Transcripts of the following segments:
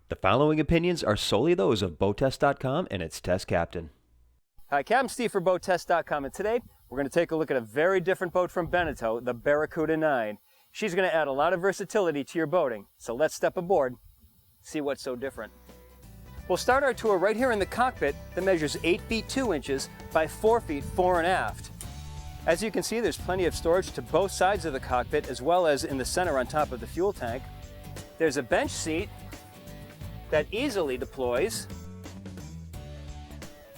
The following opinions are solely those of BoatTest.com and its test captain. Hi, Captain Steve for BoatTest.com, and today we're going to take a look at a very different boat from Beneteau, the Barracuda 9. She's going to add a lot of versatility to your boating, so let's step aboard, see what's so different. We'll start our tour right here in the cockpit that measures 8 feet 2 inches by 4 feet 4 and aft. As you can see, there's plenty of storage to both sides of the cockpit as well as in the center on top of the fuel tank. There's a bench seat that easily deploys,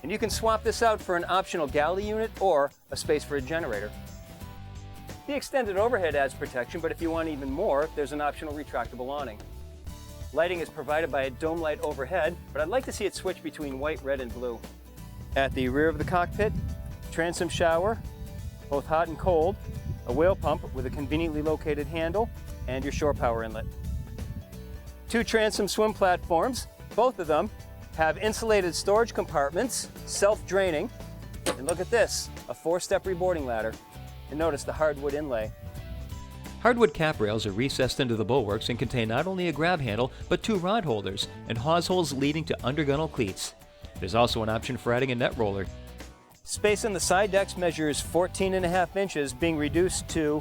and you can swap this out for an optional galley unit or a space for a generator. The extended overhead adds protection, but if you want even more, there's an optional retractable awning. Lighting is provided by a dome light overhead, but I'd like to see it switch between white, red, and blue. At the rear of the cockpit, transom shower, both hot and cold, a whale pump with a conveniently located handle, and your shore power inlet. 2 transom swim platforms, both of them have insulated storage compartments, self-draining, and look at this, a 4-step reboarding ladder. And notice the hardwood inlay. Hardwood cap rails are recessed into the bulwarks and contain not only a grab handle, but 2 rod holders and hawse holes leading to undergunnel cleats. There's also an option for adding a net roller. Space on the side decks measures 14.5 inches, being reduced to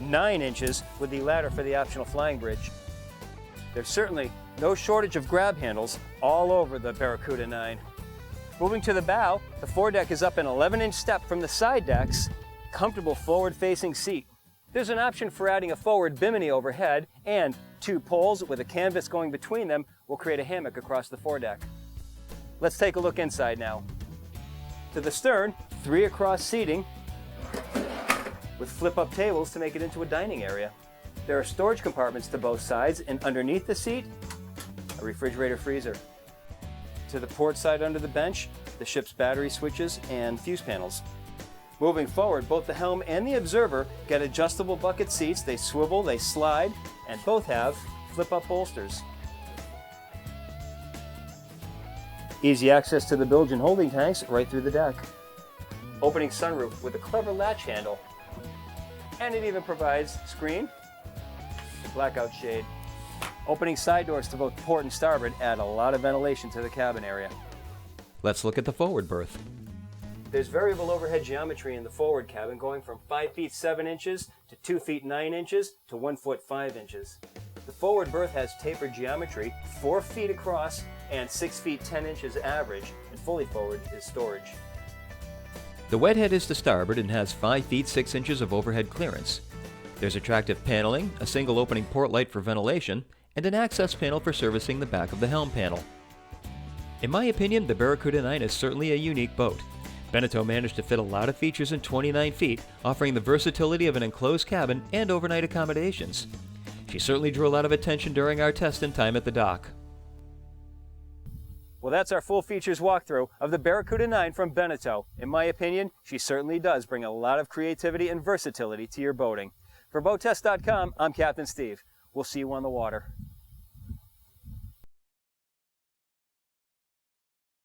9 inches with the ladder for the optional flying bridge. There's certainly no shortage of grab handles all over the Barracuda 9. Moving to the bow, the foredeck is up an 11-inch step from the side decks, comfortable forward-facing seat. There's an option for adding a forward bimini overhead, and 2 poles with a canvas going between them will create a hammock across the foredeck. Let's take a look inside now. To the stern, 3 across seating with flip-up tables to make it into a dining area. There are storage compartments to both sides, and underneath the seat, a refrigerator freezer. To the port side under the bench, the ship's battery switches and fuse panels. Moving forward, both the helm and the observer get adjustable bucket seats. They swivel, they slide, and both have flip-up bolsters. Easy access to the bilge and holding tanks right through the deck. Opening sunroof with a clever latch handle. And it even provides screen, blackout shade. Opening side doors to both port and starboard add a lot of ventilation to the cabin area. Let's look at the forward berth. There's variable overhead geometry in the forward cabin, going from 5 feet 7 inches to 2 feet 9 inches to 1 foot 5 inches. The forward berth has tapered geometry, 4 feet across and 6 feet 10 inches average, and fully forward is storage. The wet head is to starboard and has 5 feet 6 inches of overhead clearance. There's attractive paneling, a single opening port light for ventilation, and an access panel for servicing the back of the helm panel. In my opinion, the Barracuda 9 is certainly a unique boat. Beneteau managed to fit a lot of features in 29 feet, offering the versatility of an enclosed cabin and overnight accommodations. She certainly drew a lot of attention during our test and time at the dock. Well, that's our full features walkthrough of the Barracuda 9 from Beneteau. In my opinion, she certainly does bring a lot of creativity and versatility to your boating. For BoatTest.com, I'm Captain Steve. We'll see you on the water.